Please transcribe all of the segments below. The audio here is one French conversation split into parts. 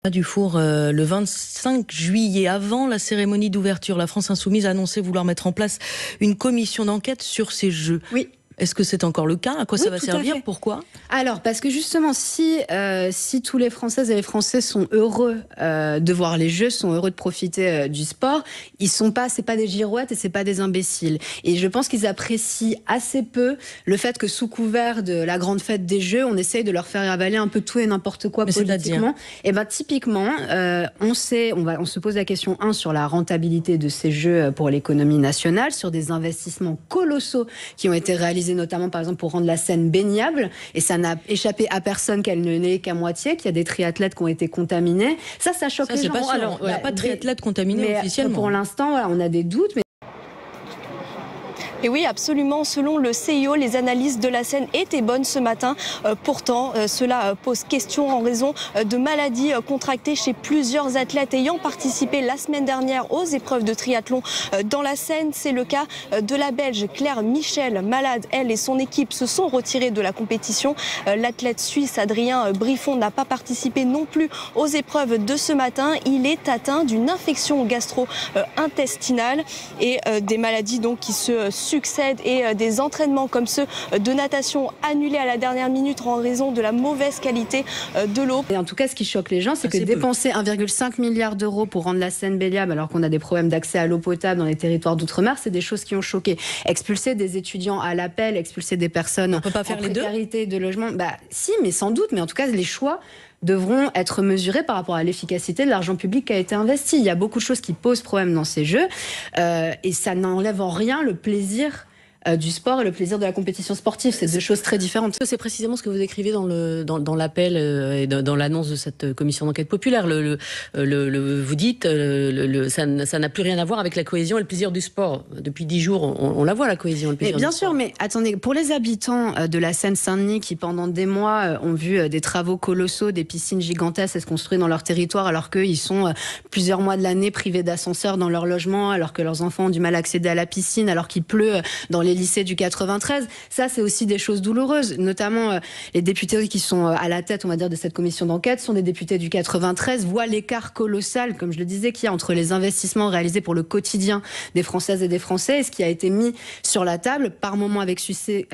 Dufour, le 25 juillet, avant la cérémonie d'ouverture, la France Insoumise a annoncé vouloir mettre en place une commission d'enquête sur ces Jeux. Oui. Est-ce que c'est encore le cas? À quoi ça va tout servir? Pourquoi? Alors, parce que justement, si tous les Françaises et les Français sont heureux de voir les Jeux, sont heureux de profiter du sport, ils sont pas, c'est pas des girouettes et c'est pas des imbéciles. Et je pense qu'ils apprécient assez peu le fait que sous couvert de la grande fête des Jeux, on essaye de leur faire avaler un peu tout et n'importe quoi politiquement. Et ben typiquement, on se pose la question sur la rentabilité de ces Jeux pour l'économie nationale, sur des investissements colossaux qui ont été réalisés notamment par exemple pour rendre la Seine baignable, et ça n'a échappé à personne qu'elle ne l'est qu'à moitié, qu'il y a des triathlètes qui ont été contaminés. Ça choque les gens. Pas sûr. Alors, il n'y a pas de triathlètes contaminés officiellement. Pour l'instant, voilà, on a des doutes. Et oui, absolument. Selon le CIO, les analyses de la Seine étaient bonnes ce matin. Pourtant, cela pose question en raison de maladies contractées chez plusieurs athlètes ayant participé la semaine dernière aux épreuves de triathlon dans la Seine. C'est le cas de la Belge Claire Michel. Malade, elle et son équipe se sont retirés de la compétition. L'athlète suisse Adrien Briffon n'a pas participé non plus aux épreuves de ce matin. Il est atteint d'une infection gastro-intestinale et des maladies donc qui se succèdent et des entraînements comme ceux de natation annulés à la dernière minute en raison de la mauvaise qualité de l'eau. Et en tout cas, ce qui choque les gens, c'est que dépenser 1,5 milliard d'euros pour rendre la Seine baignable alors qu'on a des problèmes d'accès à l'eau potable dans les territoires d'outre-mer, c'est des choses qui ont choqué. Expulser des étudiants à l'appel, expulser des personnes en précarité de logement, si, mais sans doute, mais en tout cas, les choix devront être mesurés par rapport à l'efficacité de l'argent public qui a été investi. Il y a beaucoup de choses qui posent problème dans ces Jeux et ça n'enlève en rien le plaisir du sport et le plaisir de la compétition sportive. C'est deux choses très différentes. C'est précisément ce que vous écrivez dans l'appel et dans l'annonce de cette commission d'enquête populaire. Vous dites ça n'a plus rien à voir avec la cohésion et le plaisir du sport. Depuis 10 jours, on la voit, la cohésion et le plaisir du sport. Bien sûr, mais attendez, pour les habitants de la Seine-Saint-Denis qui, pendant des mois, ont vu des travaux colossaux, des piscines gigantesques se construire dans leur territoire, alors qu'ils sont plusieurs mois de l'année privés d'ascenseurs dans leur logement, alors que leurs enfants ont du mal à accéder à la piscine, alors qu'il pleut dans les lycées du 93, ça c'est aussi des choses douloureuses, notamment les députés qui sont à la tête, on va dire, de cette commission d'enquête sont des députés du 93, voient l'écart colossal, comme je le disais, qu'il y a entre les investissements réalisés pour le quotidien des Françaises et des Français et ce qui a été mis sur la table, par moment avec succès,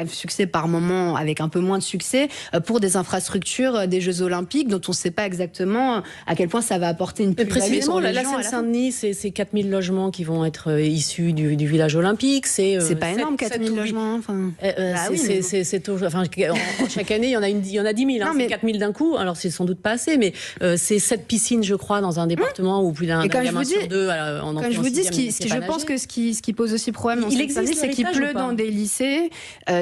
par moment avec un peu moins de succès, pour des infrastructures des Jeux Olympiques dont on ne sait pas exactement à quel point ça va apporter une plus-value sur les gens. La Seine-Saint-Denis, c'est 4000 logements qui vont être issus du village olympique. C'est pas énorme, 4000 logements. Chaque année, il y en a 10 000. C'est 4 000 d'un coup. Alors, c'est sans doute pas assez, mais c'est 7 piscines, je crois, dans un département où plus d'un gamin sur deux en Quand je vous dis, je pense que ce qui pose aussi problème dans cette année, c'est qu'il pleut dans des lycées,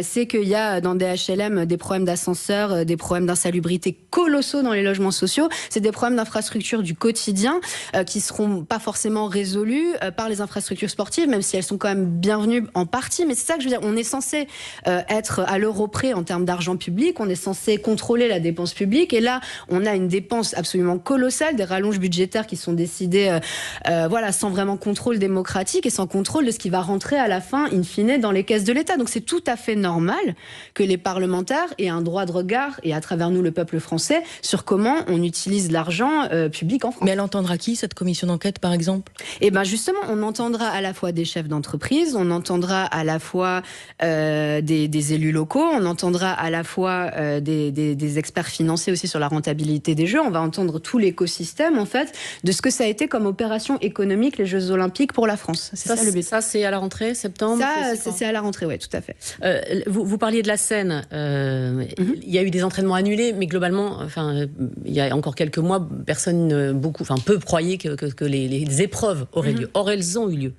c'est qu'il y a dans des HLM des problèmes d'ascenseurs, des problèmes d'insalubrité colossaux dans les logements sociaux. C'est des problèmes d'infrastructures du quotidien qui seront pas forcément résolus par les infrastructures sportives, même si elles sont quand même bienvenues en partie. Mais c'est ça que je veux dire. On est censé être à l'euro près en termes d'argent public, on est censé contrôler la dépense publique, et là, on a une dépense absolument colossale, des rallonges budgétaires qui sont décidées sans vraiment contrôle démocratique et sans contrôle de ce qui va rentrer à la fin, in fine, dans les caisses de l'État. Donc c'est tout à fait normal que les parlementaires aient un droit de regard, et à travers nous, le peuple français, sur comment on utilise l'argent public en France. Mais elle entendra qui, cette commission d'enquête, par exemple ? Eh bien, justement, on entendra à la fois des chefs d'entreprise, on entendra à la fois des élus locaux, on entendra à la fois des experts financiers aussi sur la rentabilité des Jeux, on va entendre tout l'écosystème, en fait, de ce que ça a été comme opération économique, les Jeux Olympiques pour la France. C'est ça le but. Ça, c'est à la rentrée, septembre ? C'est à la rentrée, oui, tout à fait. Vous parliez de la Seine. Il y a eu des entraînements annulés, mais globalement, il y a encore quelques mois, peu croyaient que les épreuves auraient lieu. Or, elles ont eu lieu.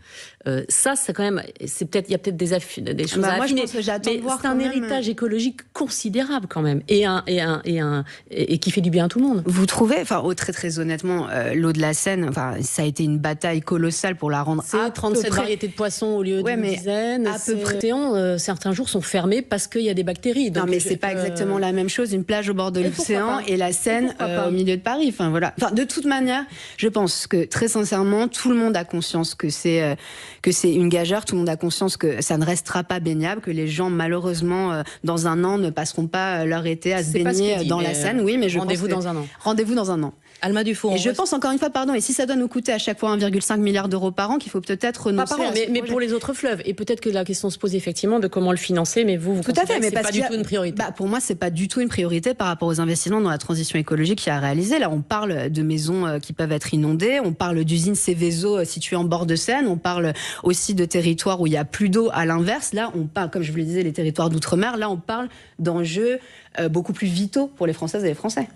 Ça, c'est quand même, il y a peut-être des choses à affiner. Je pense que j'attends de voir. C'est un héritage écologique considérable quand même, et qui fait du bien à tout le monde. Vous trouvez, très très honnêtement, l'eau de la Seine, ça a été une bataille colossale pour la rendre. C'est 37 variétés de poissons au lieu d'une dizaine. À peu près. Certains jours sont fermés parce qu'il y a des bactéries. Donc, non, mais c'est pas exactement la même chose. Une plage au bord de l'océan et la Seine au milieu de Paris. De toute manière, je pense que très sincèrement, tout le monde a conscience que c'est une gageure. Tout le monde a conscience que ça ne restera pas baignable, que les gens malheureusement dans un an ne passeront pas leur été à se baigner dans la Seine. Oui, mais rendez-vous dans un an. Rendez-vous dans un an. Alma Dufour. Et je pense encore une fois, et si ça doit nous coûter à chaque fois 1,5 milliard d'euros par an, qu'il faut peut-être renoncer. Pas par an, mais pour les autres fleuves. Et peut-être que la question se pose effectivement de comment le financer, mais vous tout à fait, mais c'est pas du tout une priorité. Pour moi, c'est pas du tout une priorité par rapport aux investissements dans la transition écologique qu'il y a à réaliser. Là, on parle de maisons qui peuvent être inondées, on parle d'usines Céveso situées en bord de Seine, on parle aussi de territoires où il y a plus d'eau. À l'inverse, là, on parle, comme je vous le disais, les territoires d'outre-mer. Là, on parle d'enjeux beaucoup plus vitaux pour les Françaises et les Français.